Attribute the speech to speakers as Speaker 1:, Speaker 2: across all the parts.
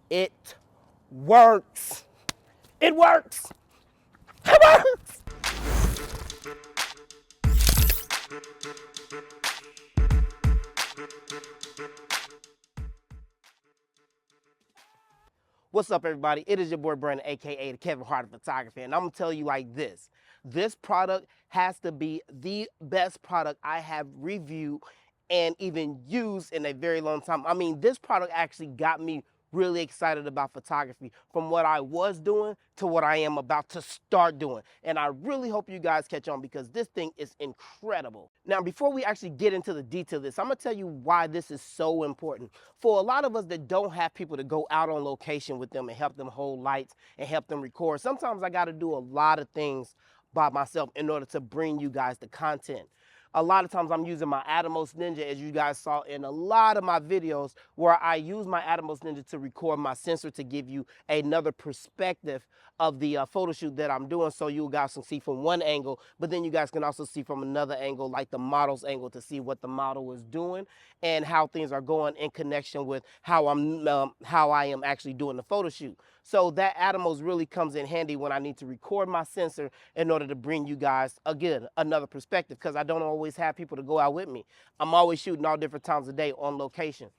Speaker 1: It works. It works. It works. What's up, everybody? It is your boy Brandon, aka the Kevin Hart of Photography, and I'm gonna tell you like this. This product has to be the best product I have reviewed and even used in a very long time. I mean, this product actually got me really excited about photography from what I was doing to what I am about to start doing. And I really hope you guys catch on because this thing is incredible. Now, before we actually get into the detail of this, I'm gonna tell you why this is so important. For a lot of us that don't have people to go out on location with them and help them hold lights and help them record, sometimes I gotta do a lot of things by myself in order to bring you guys the content. A lot of times I'm using my Atomos Ninja, as you guys saw in a lot of my videos, where I use my Atomos Ninja to record my sensor to give you another perspective of the photo shoot that I'm doing, so you guys can see from one angle, but then you guys can also see from another angle, like the model's angle, to see what the model is doing and how things are going in connection with how I am actually doing the photo shoot. So that Atomos really comes in handy when I need to record my sensor in order to bring you guys, again, another perspective, because I don't always have people to go out with me. I'm always shooting all different times of day on location.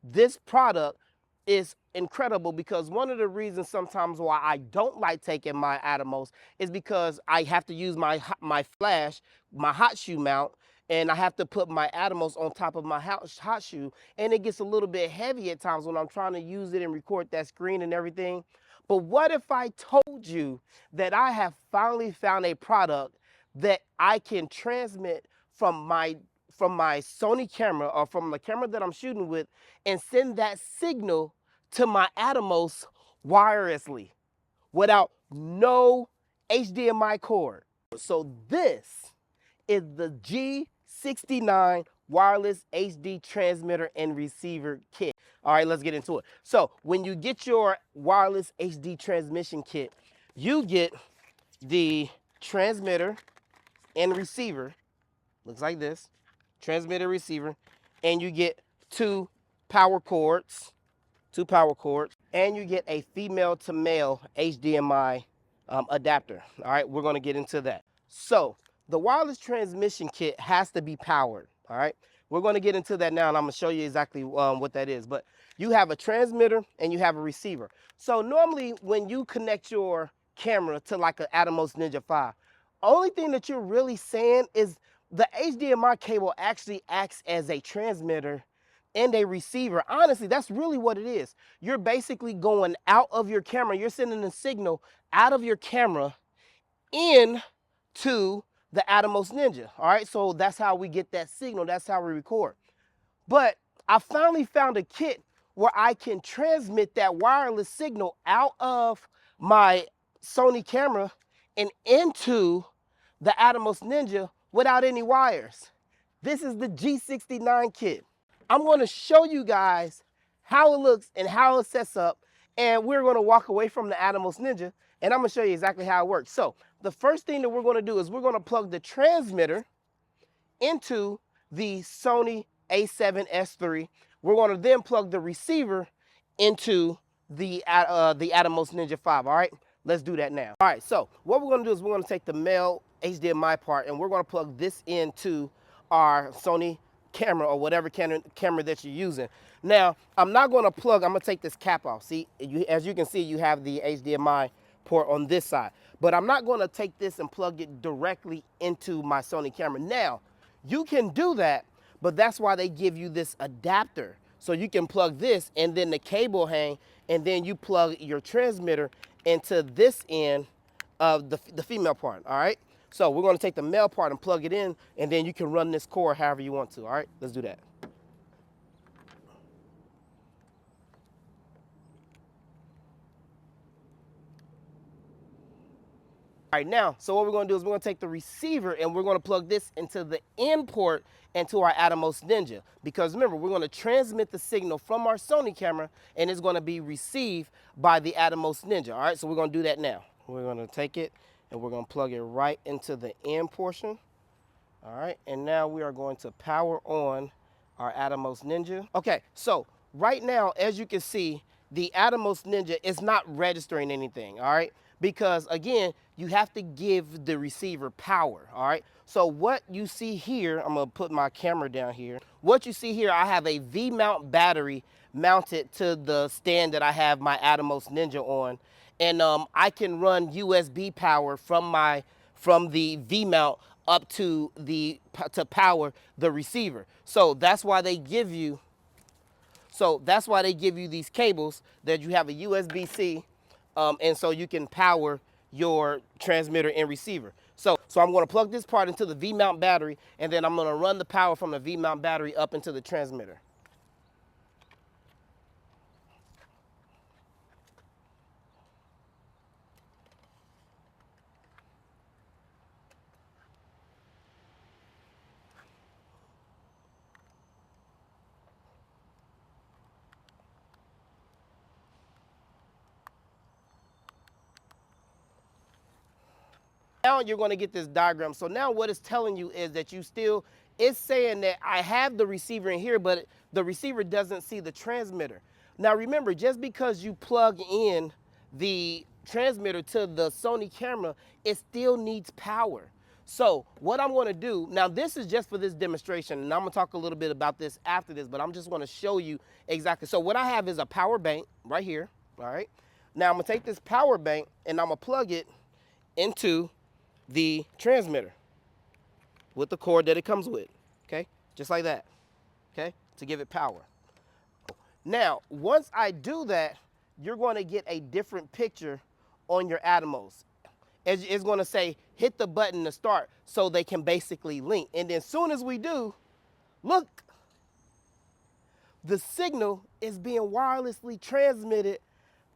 Speaker 1: This product is incredible because one of the reasons sometimes why I don't like taking my Atomos is because I have to use my flash, my hot shoe mount, and I have to put my Atomos on top of my hot shoe, and it gets a little bit heavy at times when I'm trying to use it and record that screen and everything. But what if I told you that I have finally found a product that I can transmit from my Sony camera or from the camera that I'm shooting with and send that signal to my Atomos wirelessly without no HDMI cord? So this is the G69 wireless HD transmitter and receiver kit. All right, let's get into it. So when you get your wireless HD transmission kit, you get the transmitter and receiver. Looks like this. Transmitter, receiver, and you get two power cords, and you get a female to male HDMI adapter. All right, we're going to get into that. So the wireless transmission kit has to be powered. All right, we're going to get into that now, and I'm going to show you exactly what that is. But you have a transmitter and you have a receiver. So normally when you connect your camera to like an Atomos Ninja V, only thing that you're really saying is the HDMI cable actually acts as a transmitter and a receiver. Honestly, that's really what it is. You're basically going out of your camera. You're sending a signal out of your camera into the Atomos Ninja. All right, so that's how we get that signal. That's how we record. But I finally found a kit where I can transmit that wireless signal out of my Sony camera and into the Atomos Ninja without any wires. This is the G69 kit. I'm going to show you guys how it looks and how it sets up, and we're going to walk away from the Atomos Ninja, and I'm going to show you exactly how it works. So the first thing that we're going to do is we're going to plug the transmitter into the Sony A7S III. We're going to then plug the receiver into the Atomos Ninja V. All right, let's do that now. All right, so what we're going to do is we're going to take the male HDMI part and we're going to plug this into our Sony camera or whatever camera that you're using. Now, I'm not going to plug, I'm going to take this cap off. See, as you can see, you have the HDMI port on this side. But I'm not going to take this and plug it directly into my Sony camera. Now, you can do that, but that's why they give you this adapter. So you can plug this and then the cable hang, and then you plug your transmitter into this end of the female part, all right? So we're gonna take the male part and plug it in, and then you can run this cord however you want to, all right? Let's do that. All right, now, so what we're gonna do is we're gonna take the receiver and we're gonna plug this into the in port into our Atomos Ninja. Because remember, we're gonna transmit the signal from our Sony camera and it's gonna be received by the Atomos Ninja, all right? So we're gonna do that now. We're gonna take it and we're gonna plug it right into the in portion. All right, and now we are going to power on our Atomos Ninja. Okay, so right now, as you can see, the Atomos Ninja is not registering anything, all right? Because again, you have to give the receiver power, all right? So what you see here, I'm gonna put my camera down here. What you see here, I have a V-mount battery mounted to the stand that I have my Atomos Ninja on. And I can run USB power from the V-mount up to power the receiver. So that's why they give you these cables that you have a USB-C, and so you can power your transmitter and receiver. So I'm going to plug this part into the V-mount battery, and then I'm going to run the power from the V-mount battery up into the transmitter. Now you're going to get this diagram. So now what it's telling you is that it's saying that I have the receiver in here, but the receiver doesn't see the transmitter. Now remember, just because you plug in the transmitter to the Sony camera, it still needs power. So what I'm going to do, now this is just for this demonstration, and I'm going to talk a little bit about this after this, but I'm just going to show you exactly. So what I have is a power bank right here, all right? Now I'm going to take this power bank and I'm going to plug it into the transmitter with the cord that it comes with, okay? Just like that, okay? To give it power. Now, once I do that, you're going to get a different picture on your Atomos. It's going to say, hit the button to start, so they can basically link. And then as soon as we do, look, the signal is being wirelessly transmitted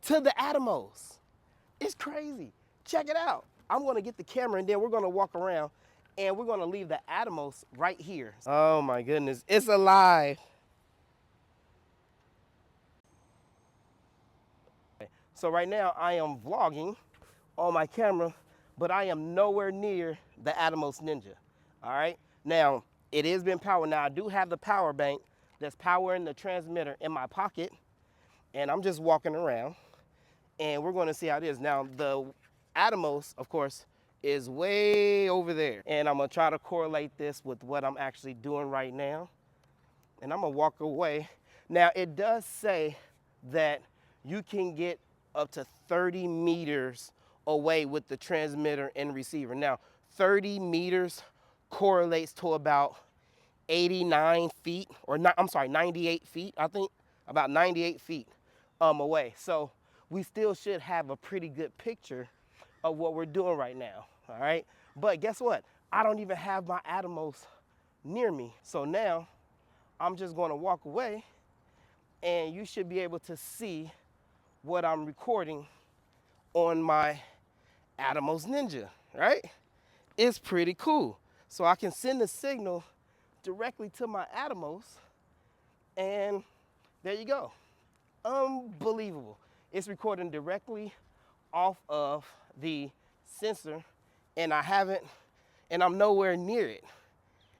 Speaker 1: to the Atomos. It's crazy. Check it out. I'm going to get the camera, and then we're going to walk around, and we're going to leave the Atomos right here. Oh my goodness, it's alive. So right now I am vlogging on my camera, but I am nowhere near the Atomos Ninja. All right. Now it is been powered. Now I do have the power bank that's powering the transmitter in my pocket, and I'm just walking around, and we're going to see how it is. Now the Atomos, of course, is way over there, and I'm gonna try to correlate this with what I'm actually doing right now, and I'm gonna walk away. Now it does say that you can get up to 30 meters away with the transmitter and receiver. Now 30 meters correlates to about 89 feet, or not, I'm sorry, 98 feet, I think, about 98 feet away. So we still should have a pretty good picture of what we're doing right now, all right? But guess what? I don't even have my Atomos near me. So now I'm just gonna walk away, and you should be able to see what I'm recording on my Atomos Ninja, right? It's pretty cool. So I can send the signal directly to my Atomos, and there you go. Unbelievable. It's recording directly off of the sensor, and I'm nowhere near it.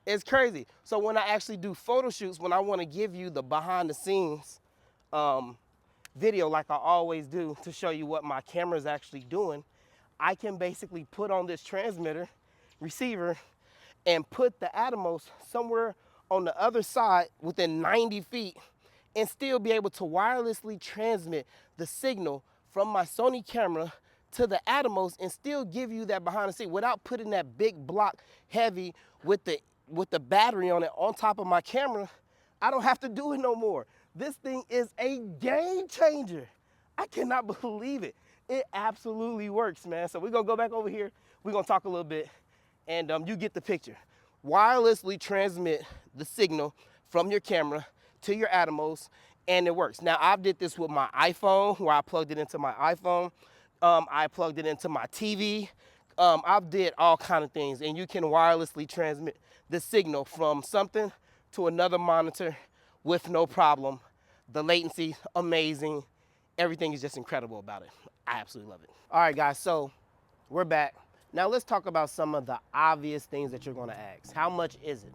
Speaker 1: It's crazy. So when I actually do photo shoots, when I want to give you the behind the scenes video like I always do to show you what my camera is actually doing, I can basically put on this transmitter receiver and put the Atomos somewhere on the other side within 90 feet and still be able to wirelessly transmit the signal from my Sony camera to the Atomos and still give you that behind the scene without putting that big block heavy with the battery on it on top of my camera. I don't have to do it no more. This thing is a game changer. I cannot believe it. It absolutely works, man. So we're gonna go back over here. We're gonna talk a little bit, and you get the picture. Wirelessly transmit the signal from your camera to your Atomos, and it works. Now I did this with my iPhone, where I plugged it into my iPhone. I plugged it into my TV. I've did all kind of things, and you can wirelessly transmit the signal from something to another monitor with no problem. The latency, amazing. Everything is just incredible about it. I absolutely love it. All right, guys, so we're back. Now let's talk about some of the obvious things that you're gonna ask. How much is it?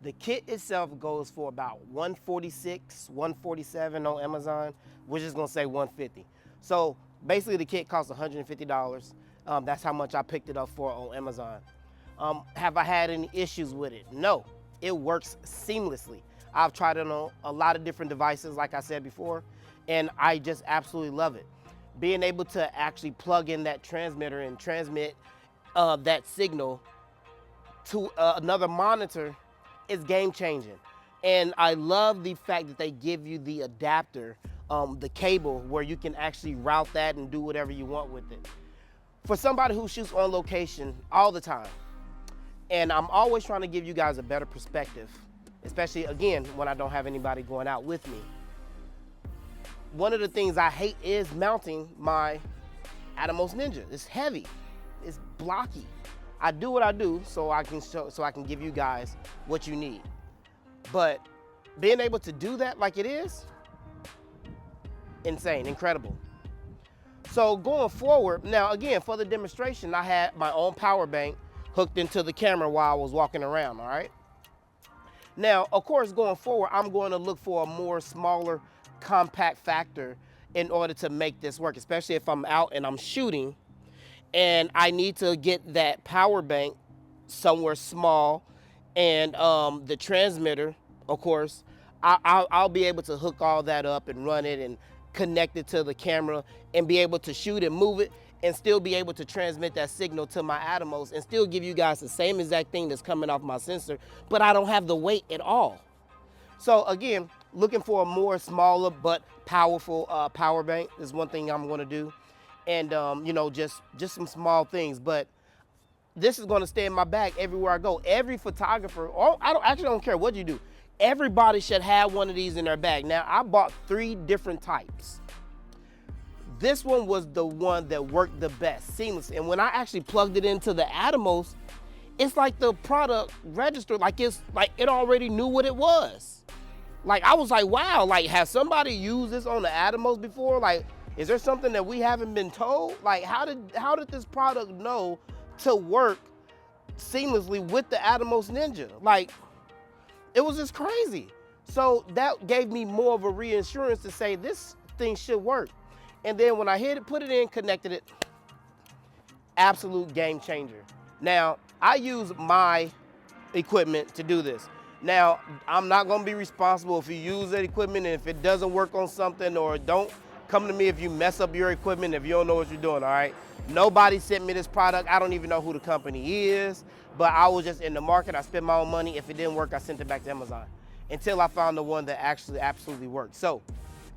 Speaker 1: The kit itself goes for about $146, $147 on Amazon. We're just gonna say $150. So basically the kit costs $150. That's how much I picked it up for on Amazon. Have I had any issues with it? No, it works seamlessly. I've tried it on a lot of different devices, like I said before, and I just absolutely love it. Being able to actually plug in that transmitter and transmit that signal to another monitor is game changing. And I love the fact that they give you the adapter, the cable, where you can actually route that and do whatever you want with it. For somebody who shoots on location all the time, and I'm always trying to give you guys a better perspective, especially again, when I don't have anybody going out with me. One of the things I hate is mounting my Atomos Ninja. It's heavy, it's blocky. I do what I do so I can give you guys what you need. But being able to do that like it is, insane, incredible. So going forward, now again, for the demonstration, I had my own power bank hooked into the camera while I was walking around, all right? Now, of course, going forward, I'm going to look for a more smaller compact factor in order to make this work, especially if I'm out and I'm shooting and I need to get that power bank somewhere small, and the transmitter, of course, I'll be able to hook all that up and run it and connect it to the camera and be able to shoot and move it and still be able to transmit that signal to my Atomos and still give you guys the same exact thing that's coming off my sensor, but I don't have the weight at all. So again, looking for a more smaller but powerful power bank is one thing I'm gonna do. And you know, just some small things, but this is gonna stay in my bag everywhere I go. Every photographer, I don't care what you do, everybody should have one of these in their bag. Now, I bought 3 different types. This one was the one that worked the best, seamless. And when I actually plugged it into the Atomos, it's like the product registered, like it's like it already knew what it was. Like I was like, wow, like has somebody used this on the Atomos before? Like, is there something that we haven't been told? Like, how did this product know to work seamlessly with the Atomos Ninja? Like, it was just crazy. So that gave me more of a reassurance to say this thing should work. And then when I hit it, put it in, connected it, absolute game changer. Now, I use my equipment to do this. Now, I'm not gonna be responsible if you use that equipment and if it doesn't work on something, or don't come to me if you mess up your equipment, if you don't know what you're doing, all right? Nobody sent me this product. I don't even know who the company is, but I was just in the market. I spent my own money. If it didn't work, I sent it back to Amazon until I found the one that actually absolutely worked. So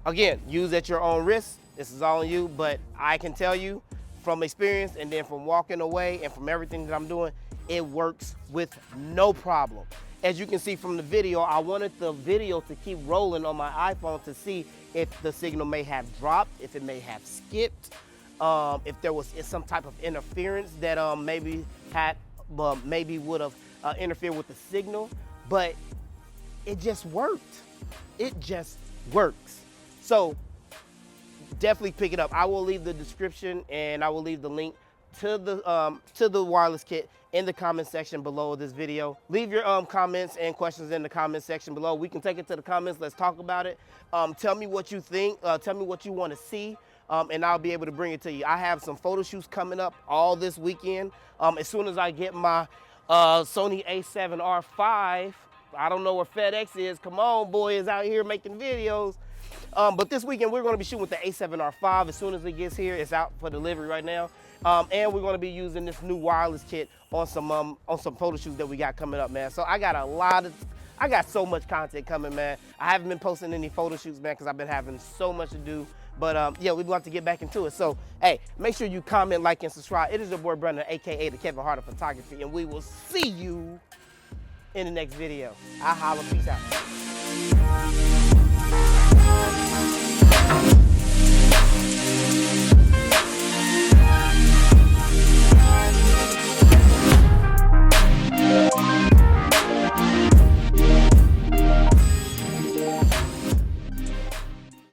Speaker 1: again, use at your own risk. This is all on you, but I can tell you from experience and then from walking away and from everything that I'm doing, it works with no problem. As you can see from the video, I wanted the video to keep rolling on my iPhone to see if the signal may have dropped, if it may have skipped, if there was some type of interference that maybe would have interfered with the signal, but it just worked. It just works. So definitely pick it up. I will leave the description and I will leave the link to the wireless kit in the comment section below this video. Leave your comments and questions in the comment section below. We can take it to the comments. Let's talk about it. Tell me what you think. Tell me what you want to see, and I'll be able to bring it to you. I have some photo shoots coming up all this weekend. As soon as I get my Sony a7R5, I don't know where FedEx is. Come on, boy, is out here making videos. But this weekend, we're going to be shooting with the a7R5. As soon as it gets here, it's out for delivery right now. And we're going to be using this new wireless kit on some photo shoots that we got coming up, man. So I got so much content coming, man. I haven't been posting any photo shoots, man, because I've been having so much to do. But yeah, we're going to have to get back into it. So, hey, make sure you comment, like, and subscribe. It is your boy, Brandon, a.k.a. the Kevin Hart of Photography, and we will see you in the next video. I holla, peace out.